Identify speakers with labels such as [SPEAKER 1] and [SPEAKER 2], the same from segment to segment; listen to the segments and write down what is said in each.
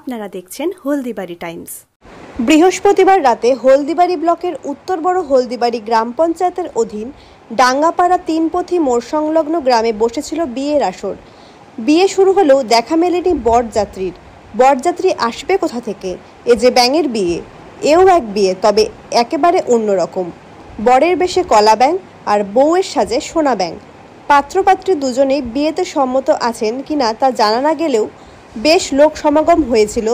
[SPEAKER 1] আপনারা দেখছেন হলদিবাড়ি টাইমস।
[SPEAKER 2] বৃহস্পতিবার রাতে হলদিবাড়ি ব্লকের উত্তর বড় হলদিবাড়ি গ্রাম পঞ্চায়েতের অধীন ডাঙ্গাপাড়া তিনপথি মোড় সংলগ্ন গ্রামে বসেছিল বিয়ের আসর। বিয়ে শুরু হলেও দেখা মেলেনি বরযাত্রীর। বরযাত্রী আসবে কোথা থেকে? এ যে ব্যাঙের বিয়ে, এও এক বিয়ে, তবে একেবারে অন্যরকম। বরের বেশে কলা ব্যাঙ আর বউয়ের সাজে সোনা ব্যাঙ। পাত্রপাত্রী দুজনেই বিয়েতে সম্মত আছেন কিনা তা জানা না গেলেও বেশ লোক সমাগম হয়েছিল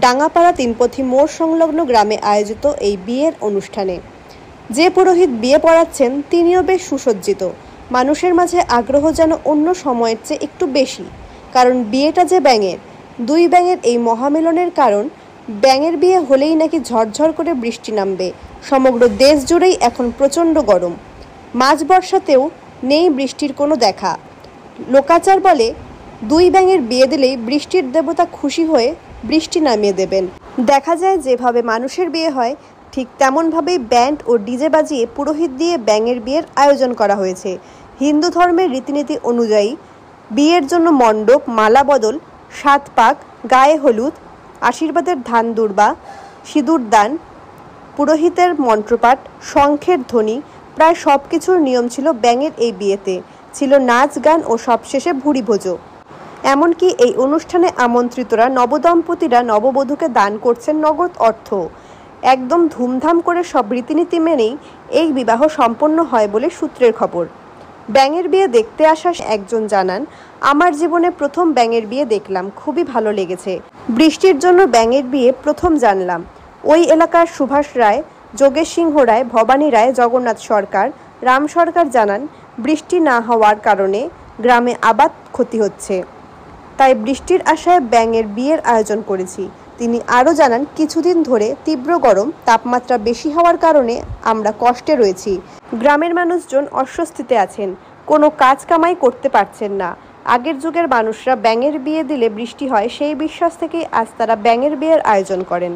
[SPEAKER 2] ডাঙ্গাপাড়া তিনপথি মোড় সংলগ্ন গ্রামে আয়োজিত এই বিয়ের অনুষ্ঠানে। যে পুরোহিত বিয়ে পড়াচ্ছেন তিনিও বেশ সুসজ্জিত। মানুষের মাঝে আগ্রহ যেন অন্য সময়ের চেয়ে একটু বেশি, কারণ বিয়েটা যে ব্যাঙের। দুই ব্যাঙের এই মহামিলনের কারণ, ব্যাঙের বিয়ে হলেই নাকি ঝরঝর করে বৃষ্টি নামবে। সমগ্র দেশ জুড়েই এখন প্রচণ্ড গরম, মাঝ বর্ষাতেও নেই বৃষ্টির কোনো দেখা। লোকাচার বলে দুই ব্যাঙের বিয়ে দিলেই বৃষ্টির দেবতা খুশি হয়ে বৃষ্টি নামিয়ে দেবেন। দেখা যায় যেভাবে মানুষের বিয়ে হয় ঠিক তেমনভাবেই ব্যান্ড ও ডিজে বাজিয়ে পুরোহিত দিয়ে ব্যাঙের বিয়ের আয়োজন করা হয়েছে। হিন্দু ধর্মের রীতিনীতি অনুযায়ী বিয়ের জন্য মণ্ডপ, মালা বদল, 7 পাক, গায়ে হলুদ, আশীর্বাদের ধান দুর্বা, সিঁদুর দান, পুরোহিতের মন্ত্রপাঠ, শঙ্খের ধ্বনি, প্রায় সব কিছুর নিয়ম ছিল ব্যাঙের এই বিয়েতে। ছিল নাচ গান ও সবশেষে ভুরিভোজও। এমনকি এই অনুষ্ঠানে আমন্ত্রিতরা নবদম্পতিরা নববধূকে দান করছেন নগদ অর্থ। একদম ধুমধাম করে সব রীতিনীতি মেনেই এই বিবাহ সম্পন্ন হয় বলে সূত্রের খবর। ব্যাঙের বিয়ে দেখতে আসা একজন জানান, আমার জীবনে প্রথম ব্যাঙের বিয়ে দেখলাম, খুবই ভালো লেগেছে। বৃষ্টির জন্য ব্যাঙের বিয়ে প্রথম জানলাম। ওই এলাকার সুভাষ রায়, যোগেশ সিংহ রায়, ভবানী রায়, জগন্নাথ সরকার, রাম সরকার জানান, বৃষ্টি না হওয়ার কারণে গ্রামে আবাদ ক্ষতি হচ্ছে, তাই বৃষ্টির আশায় ব্যাঙের বিয়ের আয়োজন করেছি। তিনি আরও জানান, কিছুদিন ধরে তীব্র গরম, তাপমাত্রা বেশি হওয়ার কারণে আমরা কষ্টে রয়েছি। গ্রামের মানুষজন অস্বস্তিতে আছেন, কোনো কাজ কামাই করতে পারছেন না। আগের যুগের মানুষরা ব্যাঙের বিয়ে দিলে বৃষ্টি হয়, সেই বিশ্বাস থেকেই আজ তারা ব্যাঙের বিয়ের আয়োজন করেন।